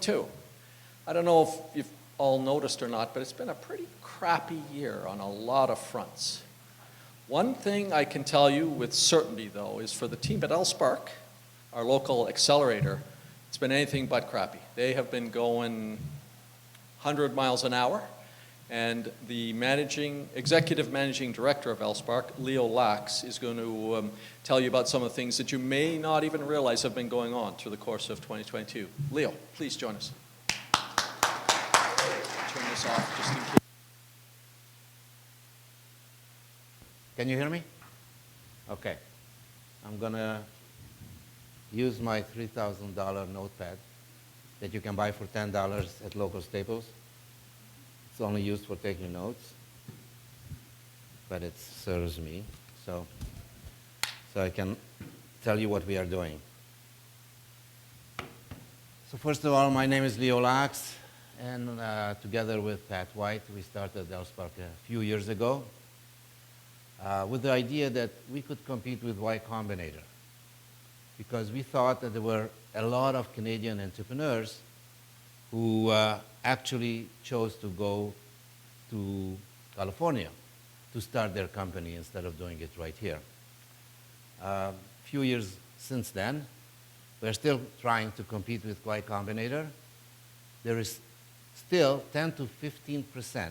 2022. I don't know if you've all noticed or not, but it's been a pretty crappy year on a lot of fronts. One thing I can tell you with certainty, though, is for the team at LSpark, our local accelerator, it's been anything but crappy. They have been going 100 miles an hour, and the executive managing director of LSpark, Leo Lax, is going to tell you about some of the things that you may not even realize have been going on through the course of 2022. Leo, please join us. Turn this off just in case. Can you hear me? Okay. I'm going to use my $3,000 notepad that you can buy for $10 at local Staples. It's only used for taking notes, but it serves me. So I can tell you what we are doing. So first of all, my name is Leo Lax, and together with Pat White, we started LSpark a few years ago with the idea that we could compete with Y Combinator, because we thought that there were a lot of Canadian entrepreneurs who actually chose to go to California to start their company instead of doing it right here. A few years since then, we're still trying to compete with Y Combinator. There is still 10 to 15%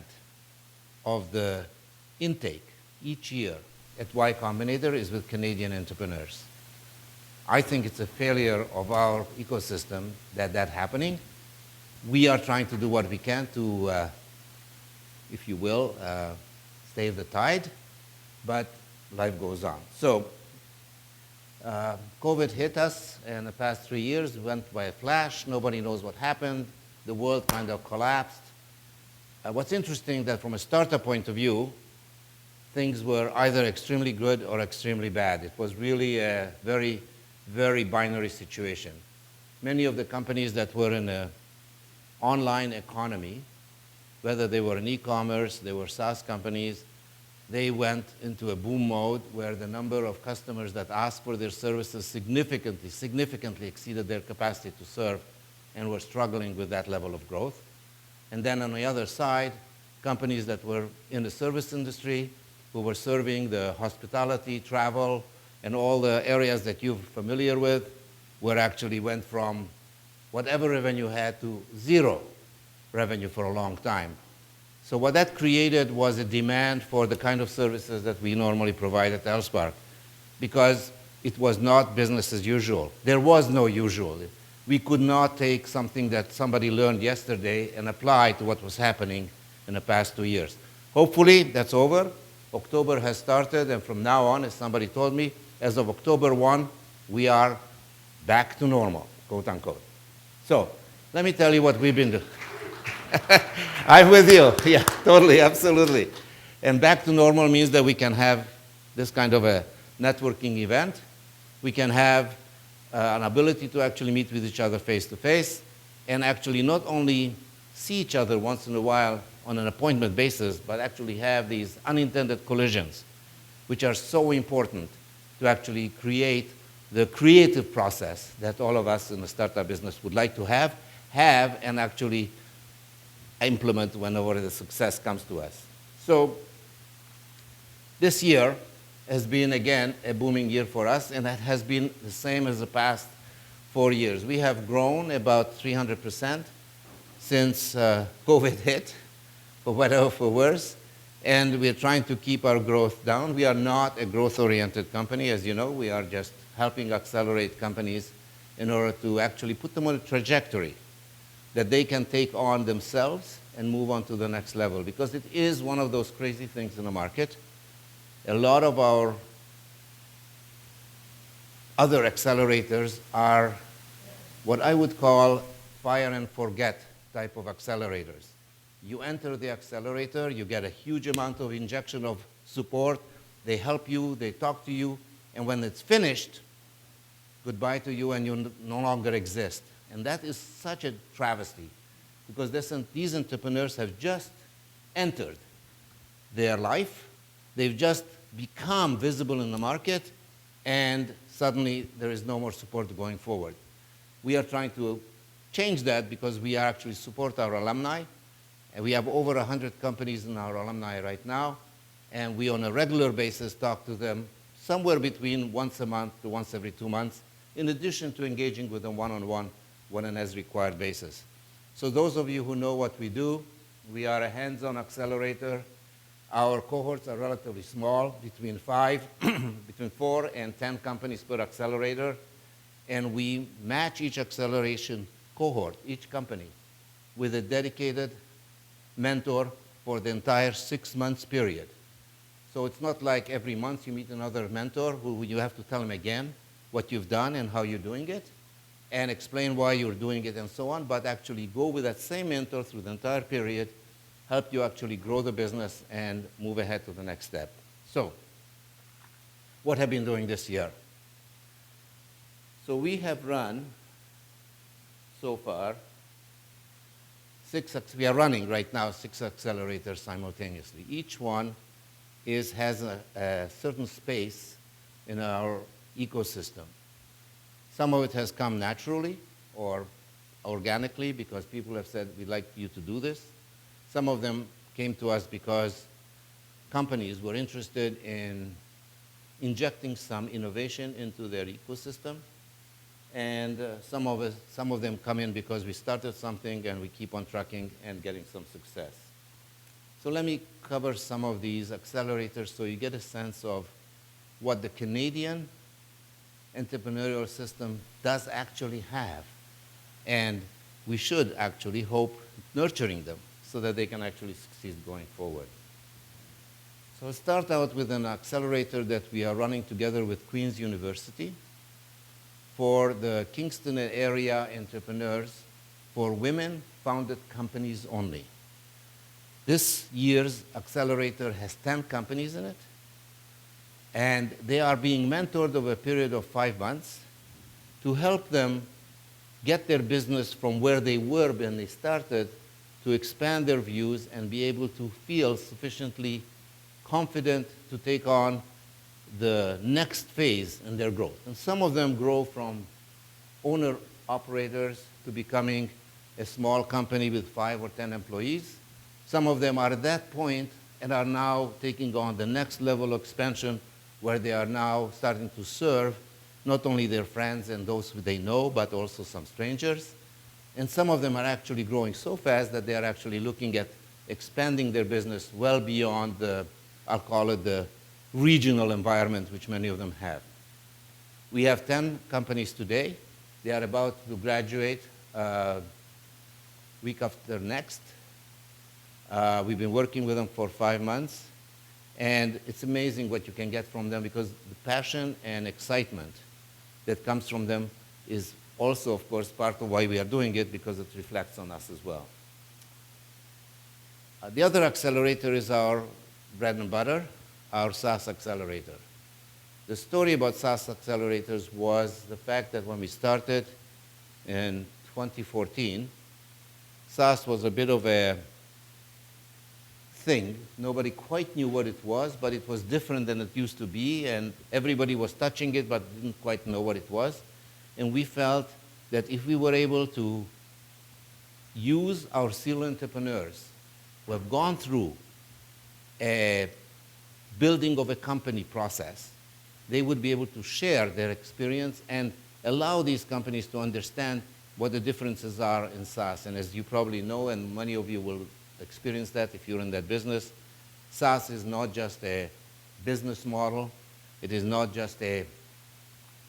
of the intake each year at Y Combinator is with Canadian entrepreneurs. I think it's a failure of our ecosystem that happening. We are trying to do what we can to, if you will, stave the tide, but life goes on. So COVID hit us, and the past 3 years went by a flash. Nobody knows what happened. The world kind of collapsed. What's interesting that from a startup point of view, things were either extremely good or extremely bad. It was really a very, very binary situation. Many of the companies that were in an online economy, whether they were in e-commerce, they were SaaS companies, they went into a boom mode where the number of customers that asked for their services significantly exceeded their capacity to serve, and were struggling with that level of growth. And then on the other side, companies that were in the service industry, who were serving the hospitality, travel, and all the areas that you're familiar with, were actually went from whatever revenue had to zero revenue for a long time. So what that created was a demand for the kind of services that we normally provide at LSpark, because it was not business as usual. There was no usual. We could not take something that somebody learned yesterday and apply to what was happening in the past 2 years. Hopefully, that's over. October has started, and from now on, as somebody told me, as of October 1, we are back to normal, quote unquote. So, let me tell you what we've been doing. I'm with you. Yeah, totally, absolutely. And back to normal means that we can have this kind of a networking event. We can have an ability to actually meet with each other face to face, and actually not only see each other once in a while on an appointment basis, but actually have these unintended collisions, which are so important to actually create the creative process that all of us in the startup business would like to have and actually implement whenever the success comes to us. So this year has been, again, a booming year for us, and that has been the same as the past 4 years. We have grown about 300% since COVID hit, for better or for worse, and we're trying to keep our growth down. We are not a growth-oriented company, as you know. We are just helping accelerate companies in order to actually put them on a trajectory that they can take on themselves and move on to the next level, because it is one of those crazy things in the market. A lot of our other accelerators are what I would call fire and forget type of accelerators. You enter the accelerator, you get a huge amount of injection of support, they help you, they talk to you, and when it's finished, goodbye to you and you no longer exist. And that is such a travesty, because these entrepreneurs have just entered their life, they've just become visible in the market, and suddenly there is no more support going forward. We are trying to changed that because we actually support our alumni. And we have over 100 companies in our alumni right now. And we, on a regular basis, talk to them somewhere between once a month to once every 2 months, in addition to engaging with them one-on-one on an as-required basis. So those of you who know what we do, we are a hands-on accelerator. Our cohorts are relatively small, between 4 and 10 companies per accelerator. And we match each acceleration cohort, each company, with a dedicated mentor for the entire 6 months period. So it's not like every month you meet another mentor who you have to tell him again what you've done and how you're doing it, and explain why you're doing it and so on, but actually go with that same mentor through the entire period, help you actually grow the business and move ahead to the next step. So, what have we been doing this year? So we have run, so far, we are running right now 6 accelerators simultaneously. Each one has a certain space in our ecosystem. Some of it has come naturally or organically because people have said, we'd like you to do this. Some of them came to us because companies were interested in injecting some innovation into their ecosystem. And some of them come in because we started something and we keep on trucking and getting some success. So let me cover some of these accelerators so you get a sense of what the Canadian entrepreneurial system does actually have. And we should actually hope nurturing them so that they can actually succeed going forward. So I'll start out with an accelerator that we are running together with Queen's University for the Kingston area entrepreneurs for women-founded companies only. This year's accelerator has 10 companies in it, and they are being mentored over a period of 5 months to help them get their business from where they were when they started to expand their views and be able to feel sufficiently confident to take on the next phase in their growth. And some of them grow from owner-operators to becoming a small company with 5 or 10 employees. Some of them are at that point and are now taking on the next level of expansion where they are now starting to serve not only their friends and those who they know, but also some strangers. And some of them are actually growing so fast that they are actually looking at expanding their business well beyond the, I'll call it the regional environment, which many of them have. We have 10 companies today. They are about to graduate week after next. We've been working with them for 5 months. And it's amazing what you can get from them because the passion and excitement that comes from them is also, of course, part of why we are doing it because it reflects on us as well. The other accelerator is our bread and butter, our SaaS accelerator. The story about SaaS accelerators was the fact that when we started in 2014, SaaS was a bit of a thing. Nobody quite knew what it was, but it was different than it used to be, and everybody was touching it but didn't quite know what it was. And we felt that if we were able to use our serial entrepreneurs who have gone through a building of a company process, they would be able to share their experience and allow these companies to understand what the differences are in SaaS. And as you probably know, and many of you will experience that if you're in that business, SaaS is not just a business model. It is not just a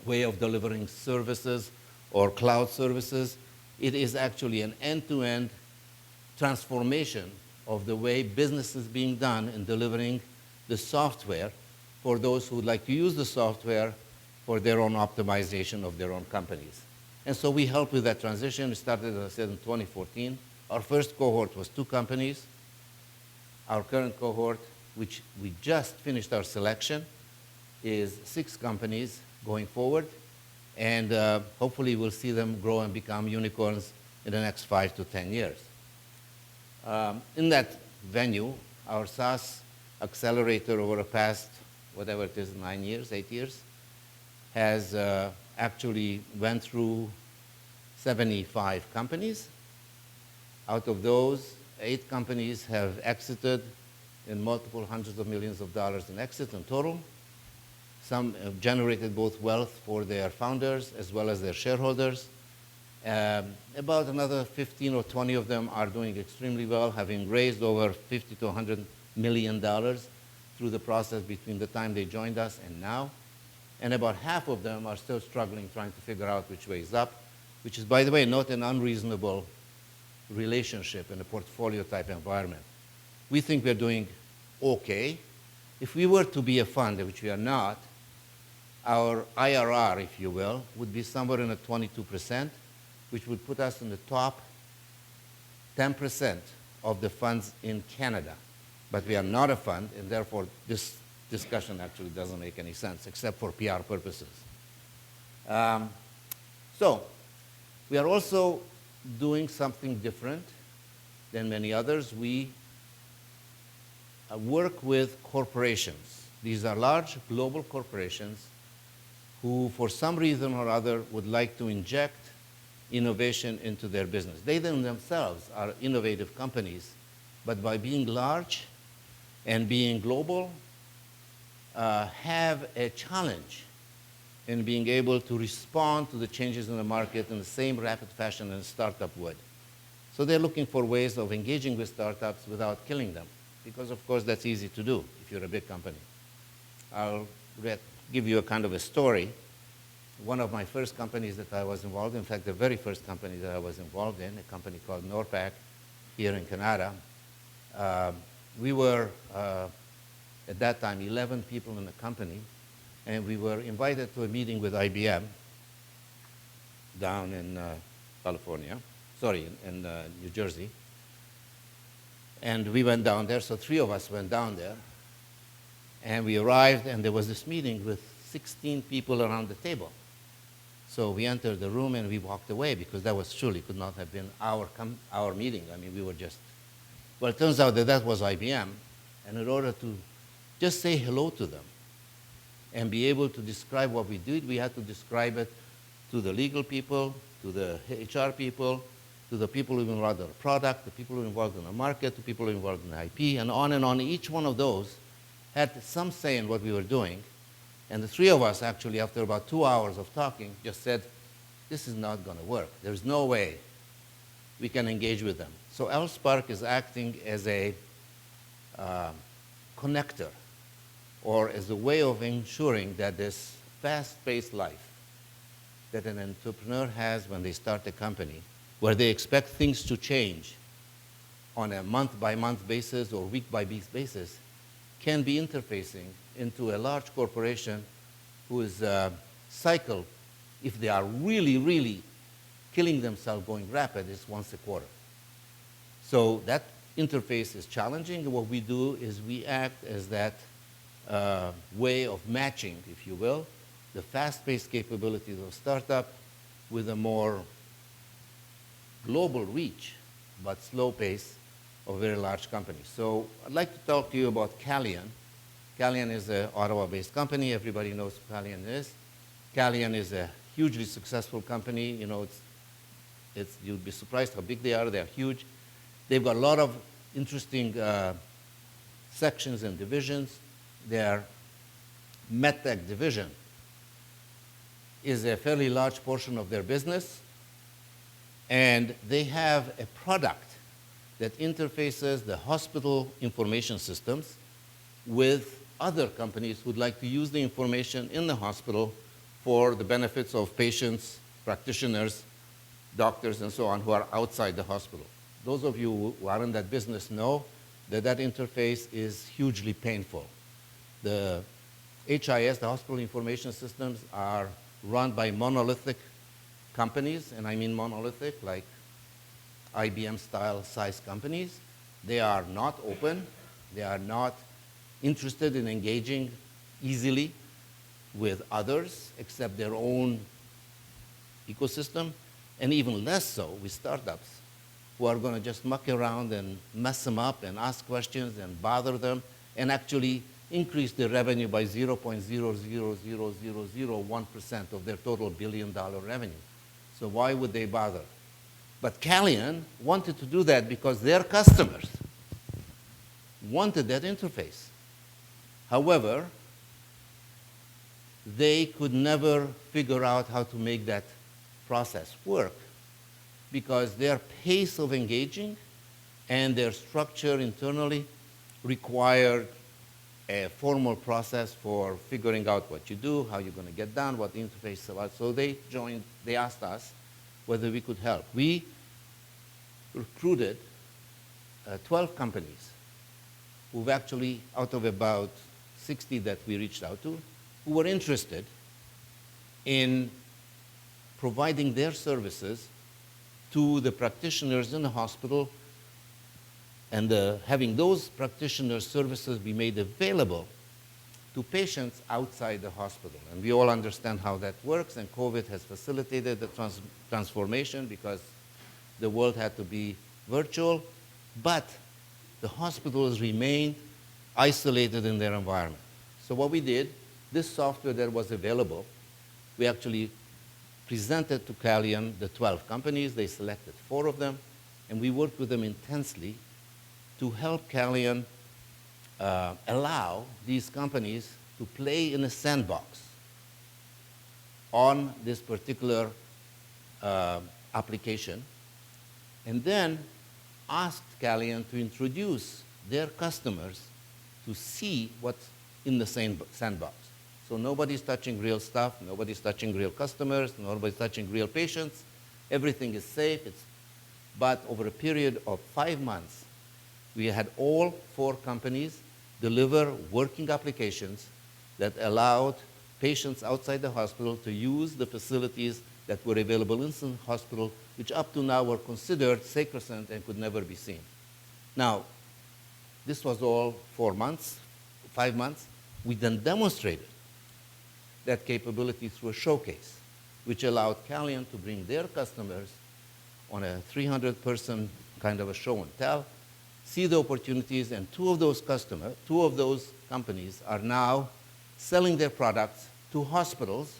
way of delivering services or cloud services. It is actually an end-to-end transformation of the way business is being done in delivering the software for those who would like to use the software for their own optimization of their own companies. And so we help with that transition. We started, as I said, in 2014. Our first cohort was 2 companies. Our current cohort, which we just finished our selection, is 6 companies going forward. And hopefully we'll see them grow and become unicorns in the next 5 to 10 years. In that venue, our SaaS accelerator over the past, whatever it is, 9 years, 8 years, has actually went through 75 companies. Out of those, 8 companies have exited in multiple hundreds of millions of dollars in exit in total. Some have generated both wealth for their founders as well as their shareholders. About another 15 or 20 of them are doing extremely well, having raised over $50 to $100 million through the process between the time they joined us and now. And about half of them are still struggling, trying to figure out which way is up, which is, by the way, not an unreasonable relationship in a portfolio type environment. We think we're doing okay. If we were to be a fund, which we are not, our IRR, if you will, would be somewhere in at 22%, which would put us in the top 10% of the funds in Canada. But we are not a fund, and therefore this discussion actually doesn't make any sense, except for PR purposes. So we are also doing something different than many others. We work with corporations. These are large global corporations who, for some reason or other, would like to inject innovation into their business. They themselves are innovative companies, but by being large and being global, have a challenge in being able to respond to the changes in the market in the same rapid fashion as a startup would. So they're looking for ways of engaging with startups without killing them, because of course that's easy to do if you're a big company. I'll give you a kind of a story. One of my first companies that I was involved in fact, the very first company that I was involved in, a company called Norpac here in Canada, we were, at that time, 11 people in the company, and we were invited to a meeting with IBM down in in New Jersey. And we went down there, so 3 of us went down there, and we arrived, and there was this meeting with 16 people around the table. So we entered the room and we walked away because that was surely could not have been our meeting. I mean, we were just, well, it turns out that that was IBM. And in order to just say hello to them and be able to describe what we did, we had to describe it to the legal people, to the HR people, to the people who were involved in the product, the people who were involved in the market, the people who were involved in the IP, and on and on. Each one of those had some say in what we were doing. And the 3 of us actually, after about 2 hours of talking, just said, this is not going to work. There's no way we can engage with them. So LSpark is acting as a connector, or as a way of ensuring that this fast-paced life that an entrepreneur has when they start a company, where they expect things to change on a month-by-month basis or week-by-week basis, can be interfacing into a large corporation whose cycle, if they are really, really killing themselves going rapid, is once a quarter. So that interface is challenging, and what we do is we act as that way of matching, if you will, the fast-paced capabilities of startup with a more global reach, but slow pace of very large companies. So I'd like to talk to you about Calian. Calian is an Ottawa-based company. Everybody knows who Calian is. Calian is a hugely successful company. You know, you'd be surprised how big they are. They're huge. They've got a lot of interesting sections and divisions. Their MedTech division is a fairly large portion of their business, and they have a product that interfaces the hospital information systems with other companies who'd like to use the information in the hospital for the benefits of patients, practitioners, doctors, and so on, who are outside the hospital. Those of you who are in that business know that that interface is hugely painful. The HIS, the hospital information systems, are run by monolithic companies, and I mean monolithic, like IBM-style size companies. They are not open. They are not interested in engaging easily with others except their own ecosystem, and even less so with startups who are going to just muck around and mess them up and ask questions and bother them and actually increase their revenue by 0.0000001% of their total billion-dollar revenue. So why would they bother? But Calian wanted to do that because their customers wanted that interface. However, they could never figure out how to make that process work because their pace of engaging and their structure internally required a formal process for figuring out what you do, how you're going to get done, what the interface is about. So they asked us whether we could help. We recruited 12 companies who've actually, out of about 60 that we reached out to, who were interested in providing their services to the practitioners in the hospital and having those practitioners' services be made available to patients outside the hospital. And we all understand how that works, and COVID has facilitated the transformation because the world had to be virtual, but the hospitals remained isolated in their environment. So what we did, this software that was available, we actually presented to Calian the 12 companies. They selected 4 of them, and we worked with them intensely to help Calian allow these companies to play in a sandbox on this particular application, and then asked Calian to introduce their customers to see what's in the sandbox. So nobody's touching real stuff, nobody's touching real customers, nobody's touching real patients. Everything is safe. But over a period of 5 months, we had all 4 companies deliver working applications that allowed patients outside the hospital to use the facilities that were available in the hospital, which up to now were considered sacrosanct and could never be seen. Now, this was all 4 months, 5 months. We then demonstrated that capability through a showcase, which allowed Calian to bring their customers on a 300-person kind of a show and tell, see the opportunities, and 2 of those companies are now selling their products to hospitals,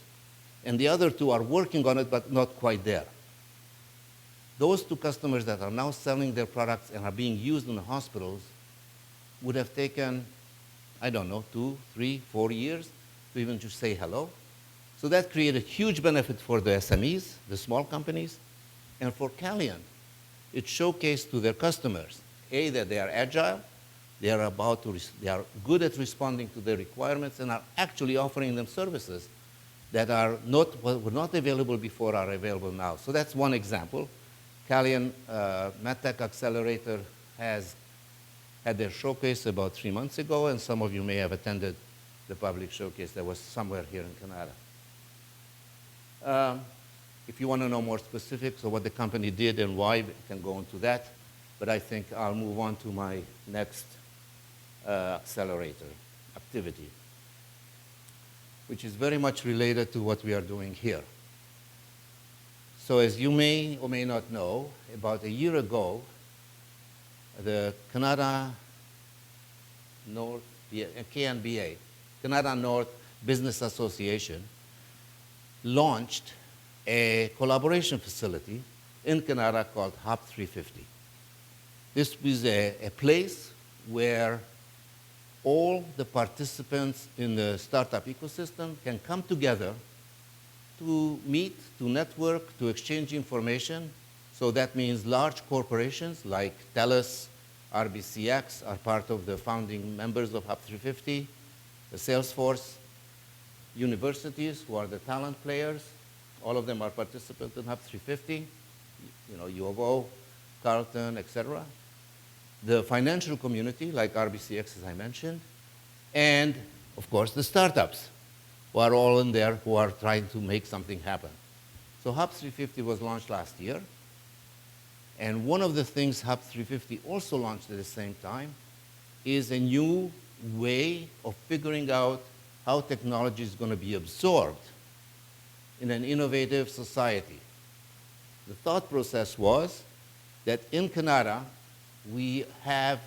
and the other 2 are working on it but not quite there. Those 2 customers that are now selling their products and are being used in the hospitals would have taken, I don't know, 2, 3, 4 years to even just say hello. So that created huge benefit for the SMEs, the small companies, and for Calian. It showcased to their customers, A, that they are agile, they are good at responding to their requirements, and are actually offering them services that were not available before are available now. So that's one example. Calian MedTech Accelerator has had their showcase about 3 months ago, and some of you may have attended the public showcase that was somewhere here in Canada. If you want to know more specifics of what the company did and why, we can go into that. But I think I'll move on to my next accelerator activity, which is very much related to what we are doing here. So as you may or may not know, about a year ago, the Canada North, KNBA, Canada North Business Association, launched a collaboration facility in Canada called Hub 350. This was a place where all the participants in the startup ecosystem can come together to meet, to network, to exchange information. So that means large corporations like TELUS, RBCX are part of the founding members of Hub 350, the Salesforce, universities who are the talent players, all of them are participants in Hub 350, U of O, Carleton, etc. The financial community, like RBCX, as I mentioned, and, of course, the startups, who are all in there, who are trying to make something happen. So Hub 350 was launched last year, and one of the things Hub 350 also launched at the same time is a new way of figuring out how technology is going to be absorbed in an innovative society. The thought process was that in Canada, we have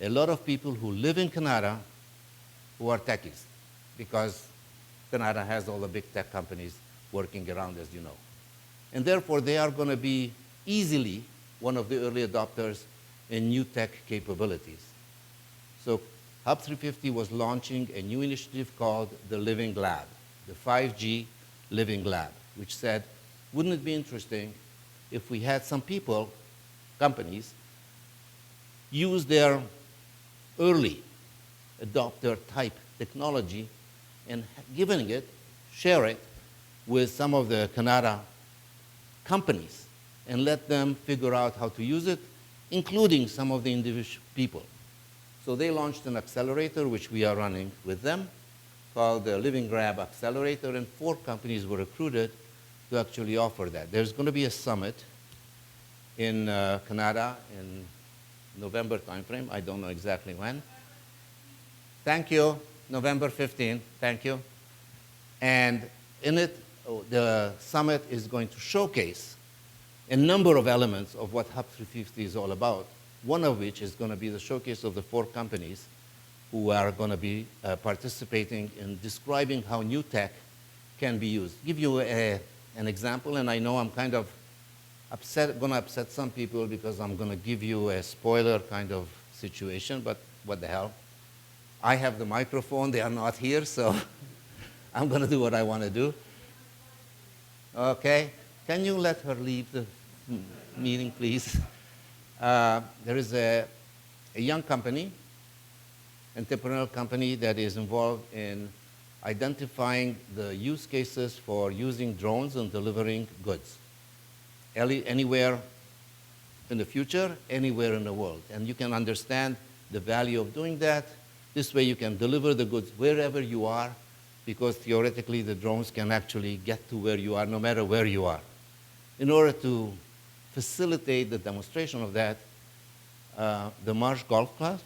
a lot of people who live in Canada who are techies, because Canada has all the big tech companies working around, as you know. And therefore, they are going to be easily one of the early adopters in new tech capabilities. So Hub 350 was launching a new initiative called the Living Lab, the 5G Living Lab, which said, wouldn't it be interesting if we had some people, companies, use their early adopter type technology and giving it, share it with some of the Canada companies and let them figure out how to use it, including some of the individual people. So they launched an accelerator, which we are running with them, called the Living Grab Accelerator, and 4 companies were recruited to actually offer that. There's going to be a summit in Canada in November timeframe. I don't know exactly when. Thank you. November 15. Thank you. And in it, the summit is going to showcase a number of elements of what Hub 350 is all about, one of which is going to be the showcase of the 4 companies who are going to be participating in describing how new tech can be used. Give you an example, and I know I'm kind of going to upset some people because I'm going to give you a spoiler kind of situation, but what the hell. I have the microphone, they are not here, so I'm going to do what I want to do. Okay, can you let her leave the meeting, please? There is a young company, entrepreneurial company that is involved in identifying the use cases for using drones and delivering goods anywhere in the future, anywhere in the world. And you can understand the value of doing that. This way you can deliver the goods wherever you are, because theoretically the drones can actually get to where you are no matter where you are. In order to facilitate the demonstration of that, the Marsh Golf Club,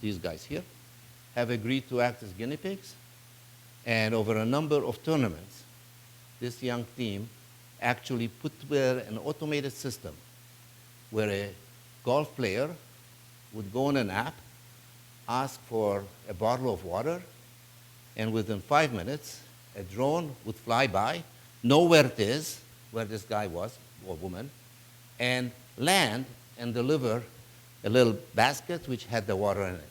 these guys here, have agreed to act as guinea pigs. And over a number of tournaments, this young team actually put together an automated system where a golf player would go on an app, ask for a bottle of water, and within 5 minutes, a drone would fly by, know where it is, where this guy was, or woman, and land and deliver a little basket which had the water in it.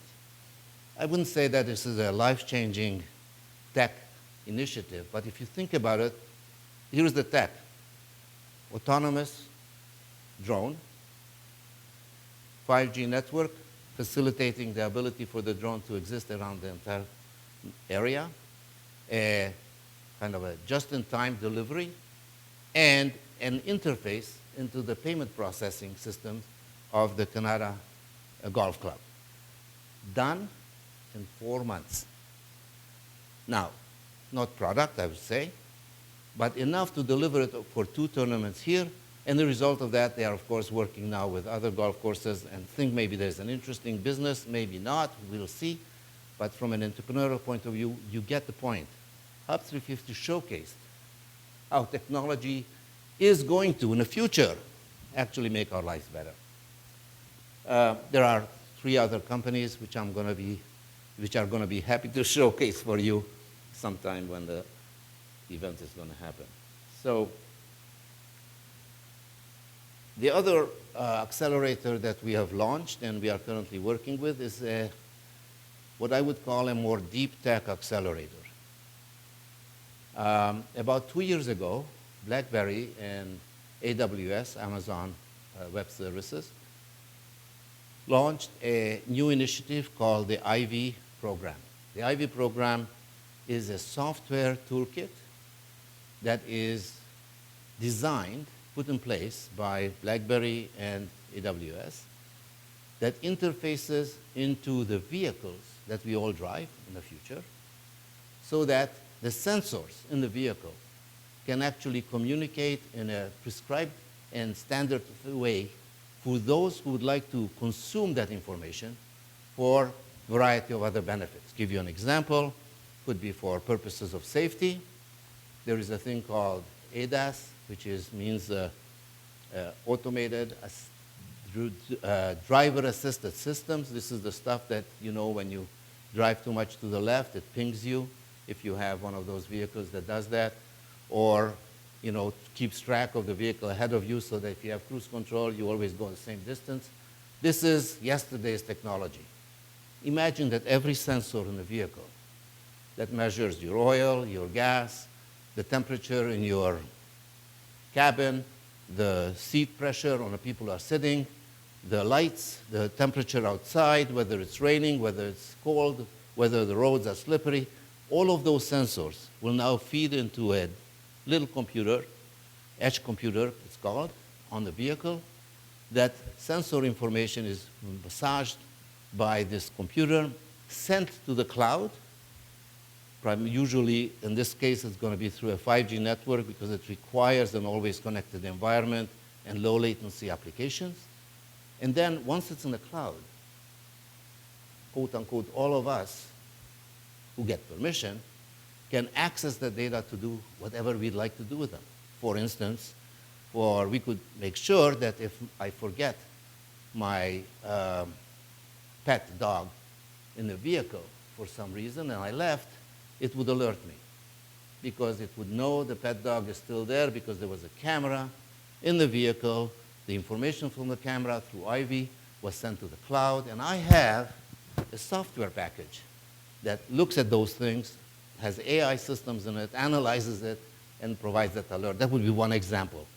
I wouldn't say that this is a life-changing tech initiative, but if you think about it, here's the tech. Autonomous drone, 5G network, facilitating the ability for the drone to exist around the entire area, a kind of a just-in-time delivery, and an interface into the payment processing system of the Canada Golf Club. Done in 4 months. Now, not product, I would say, but enough to deliver it for 2 tournaments here. And the result of that, they are, of course, working now with other golf courses and think maybe there's an interesting business, maybe not, we'll see. But from an entrepreneurial point of view, you get the point. Hub 350 showcased how technology is going to, in the future, actually make our lives better. There are 3 other companies which are going to be happy to showcase for you sometime when the event is going to happen. So the other accelerator that we have launched and we are currently working with is what I would call a more deep tech accelerator. About 2 years ago, BlackBerry and AWS, Amazon Web Services, launched a new initiative called the Ivy program. The Ivy program is a software toolkit that is designed, put in place by BlackBerry and AWS, that interfaces into the vehicles that we all drive in the future, so that the sensors in the vehicle can actually communicate in a prescribed and standard way for those who would like to consume that information for a variety of other benefits. Give you an example, could be for purposes of safety. There is a thing called ADAS, which means automated driver-assisted systems. This is the stuff that, you know, when you drive too much to the left, it pings you if you have one of those vehicles that does that. Or keeps track of the vehicle ahead of you so that if you have cruise control, you always go the same distance. This is yesterday's technology. Imagine that every sensor in the vehicle that measures your oil, your gas, the temperature in your cabin, the seat pressure on the people who are sitting, the lights, the temperature outside, whether it's raining, whether it's cold, whether the roads are slippery, all of those sensors will now feed into a little computer, edge computer it's called, on the vehicle. That sensor information is massaged by this computer, sent to the cloud. Usually, in this case, it's going to be through a 5G network because it requires an always connected environment and low latency applications. And then once it's in the cloud, quote unquote, all of us who get permission can access the data to do whatever we'd like to do with them. For instance, we could make sure that if I forget my pet dog in the vehicle for some reason and I left, it would alert me because it would know the pet dog is still there because there was a camera in the vehicle. The information from the camera through IV was sent to the cloud, and I have a software package that looks at those things, has AI systems in it, analyzes it, and provides that alert. That would be one example.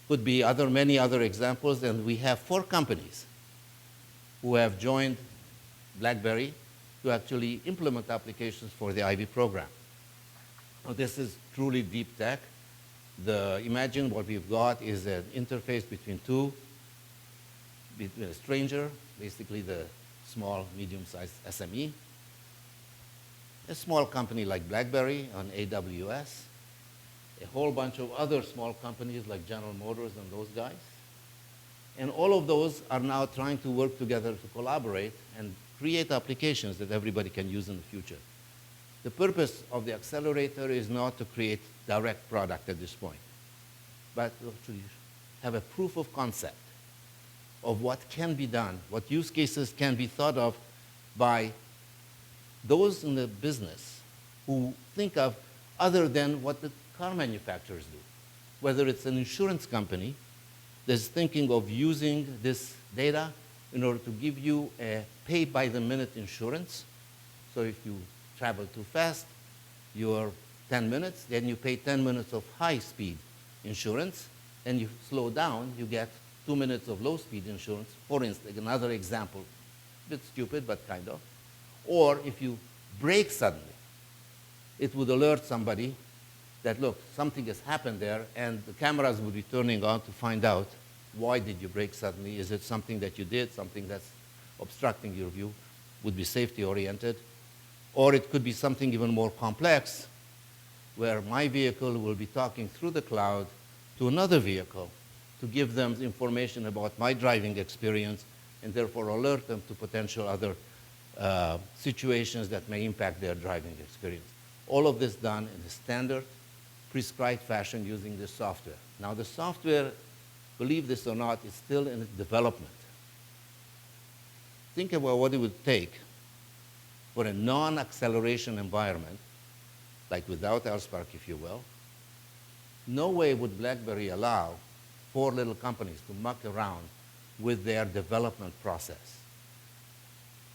Could be many other examples, and we have 4 companies who have joined BlackBerry to actually implement applications for the IV program. Now, this is truly deep tech. Imagine what we've got is an interface between a stranger, basically the small, medium-sized SME, a small company like BlackBerry on AWS, a whole bunch of other small companies like General Motors and those guys. And all of those are now trying to work together to collaborate and create applications that everybody can use in the future. The purpose of the accelerator is not to create direct product at this point, but to have a proof of concept of what can be done, what use cases can be thought of by those in the business who think of other than what the car manufacturers do. Whether it's an insurance company that's thinking of using this data in order to give you a pay-by-the-minute insurance. So if you travel too fast, you're 10 minutes, then you pay 10 minutes of high-speed insurance, and you slow down, you get 2 minutes of low-speed insurance. For instance, another example, a bit stupid, but kind of. Or if you brake suddenly, it would alert somebody that, look, something has happened there, and the cameras would be turning on to find out why did you brake suddenly. Is it something that you did, something that's obstructing your view, would be safety-oriented. Or it could be something even more complex, where my vehicle will be talking through the cloud to another vehicle to give them information about my driving experience and therefore alert them to potential other situations that may impact their driving experience. All of this done in a standard, prescribed fashion using this software. Now the software, believe this or not, is still in development. Think about what it would take for a non-acceleration environment, like without LSpark, if you will. No way would BlackBerry allow 4 little companies to muck around with their development process.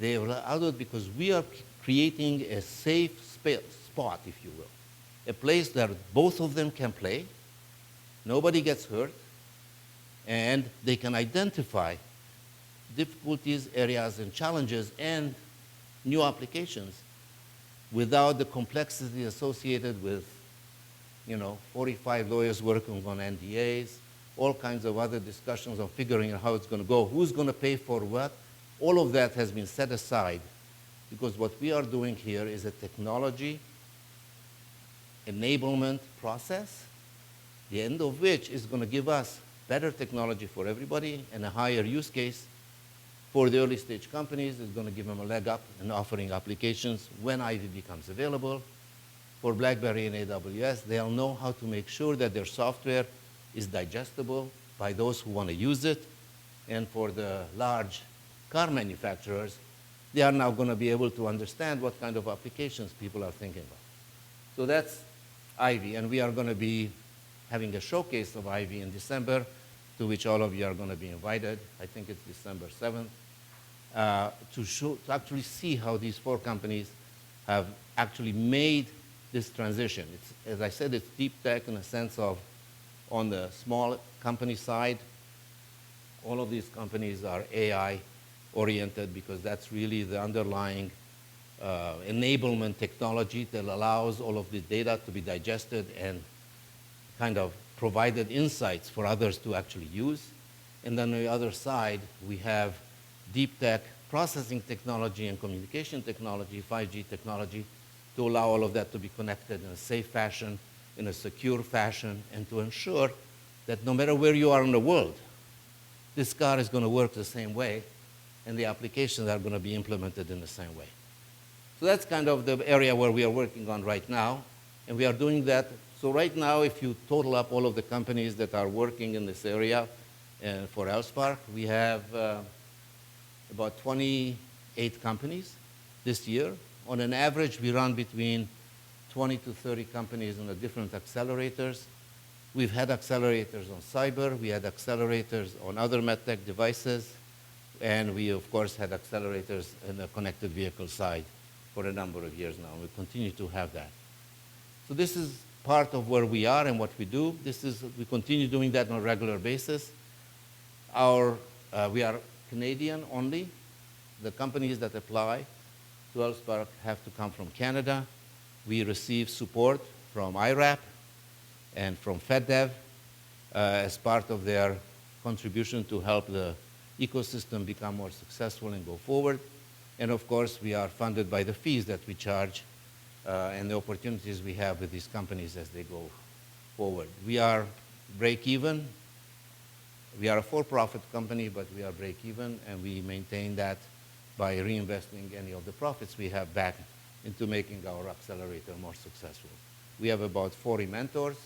They allow it because we are creating a safe spot, if you will, a place that both of them can play, nobody gets hurt, and they can identify difficulties, areas, and challenges, and new applications without the complexity associated with 45 lawyers working on NDAs, all kinds of other discussions on figuring out how it's going to go, who's going to pay for what. All of that has been set aside because what we are doing here is a technology enablement process, the end of which is going to give us better technology for everybody and a higher use case. For the early stage companies, it's going to give them a leg up in offering applications when Ivy becomes available. For BlackBerry and AWS, they'll know how to make sure that their software is digestible by those who want to use it. And for the large car manufacturers, they are now going to be able to understand what kind of applications people are thinking about. So that's Ivy, and we are going to be having a showcase of Ivy in December, to which all of you are going to be invited. I think it's December 7th, to actually see how these 4 companies have actually made this transition. It's, as I said, it's deep tech in a sense of on the small company side. All of these companies are AI oriented because that's really the underlying enablement technology that allows all of the data to be digested and kind of provided insights for others to actually use. And then on the other side, we have deep tech processing technology and communication technology, 5G technology, to allow all of that to be connected in a safe fashion, in a secure fashion, and to ensure that no matter where you are in the world, this car is going to work the same way, and the applications are going to be implemented in the same way. So that's kind of the area where we are working on right now, and we are doing that. So right now, if you total up all of the companies that are working in this area for ElsePark, we have about 28 companies this year. On an average, we run between 20 to 30 companies in the different accelerators. We've had accelerators on cyber, we had accelerators on other medtech devices, and we, of course, had accelerators in the connected vehicle side for a number of years now, and we continue to have that. So this is part of where we are and what we do. We continue doing that on a regular basis. We are Canadian only. The companies that apply to ElsePark have to come from Canada. We receive support from IRAP and from FedDev as part of their contribution to help the ecosystem become more successful and go forward. And of course, we are funded by the fees that we charge and the opportunities we have with these companies as they go forward. We are break-even. We are a for-profit company, but we are break-even, and we maintain that by reinvesting any of the profits we have back into making our accelerator more successful. We have about 40 mentors.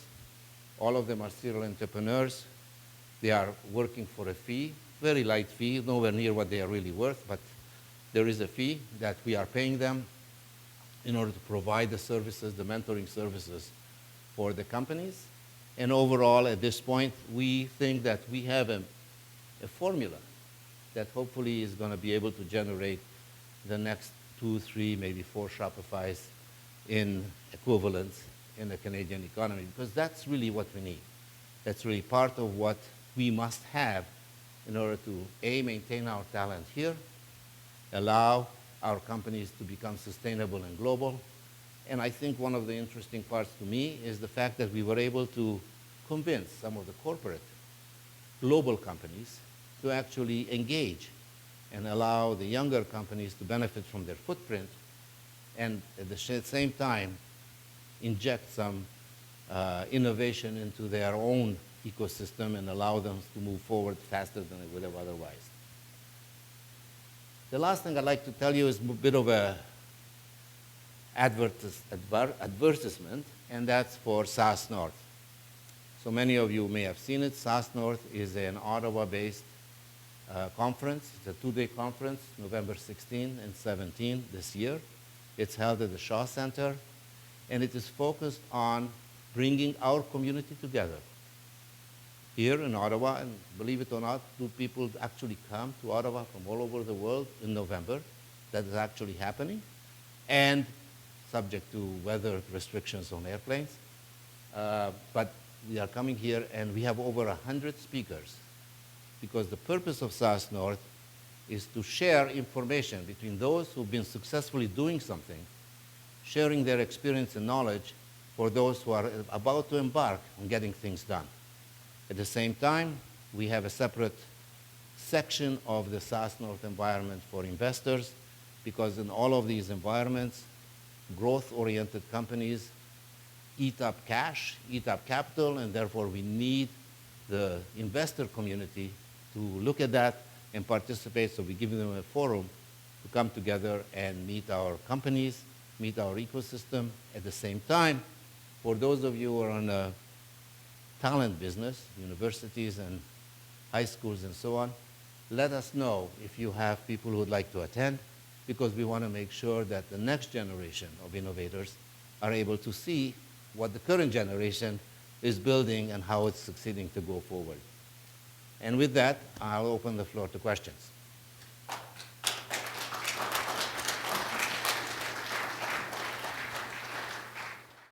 All of them are serial entrepreneurs. They are working for a fee, very light fee, nowhere near what they are really worth, but there is a fee that we are paying them in order to provide the services, the mentoring services for the companies. And overall, at this point, we think that we have a formula that hopefully is going to be able to generate the next 2, 3, maybe 4 Shopifys in equivalence in the Canadian economy, because that's really what we need. That's really part of what we must have in order to, A, maintain our talent here, allow our companies to become sustainable and global. And I think one of the interesting parts to me is the fact that we were able to convince some of the corporate global companies to actually engage and allow the younger companies to benefit from their footprint and at the same time inject some innovation into their own ecosystem and allow them to move forward faster than they would have otherwise. The last thing I'd like to tell you is a bit of a advertisement, and that's for SaaS North. So many of you may have seen it. SaaS North is an Ottawa-based conference. It's a 2-day conference, November 16 and 17 this year. It's held at the Shaw Center, and it is focused on bringing our community together. Here in Ottawa, and believe it or not, 2 people actually come to Ottawa from all over the world in November. That is actually happening, and subject to weather restrictions on airplanes. But we are coming here, and we have over 100 speakers, because the purpose of SaaS North is to share information between those who've been successfully doing something, sharing their experience and knowledge for those who are about to embark on getting things done. At the same time, we have a separate section of the SaaS North environment for investors, because in all of these environments, growth-oriented companies eat up cash, eat up capital, and therefore we need the investor community to look at that and participate, so we give them a forum to come together and meet our companies, meet our ecosystem. At the same time, for those of you who are in a talent business, universities and high schools and so on, let us know if you have people who would like to attend, because we want to make sure that the next generation of innovators are able to see what the current generation is building and how it's succeeding to go forward. And with that, I'll open the floor to questions.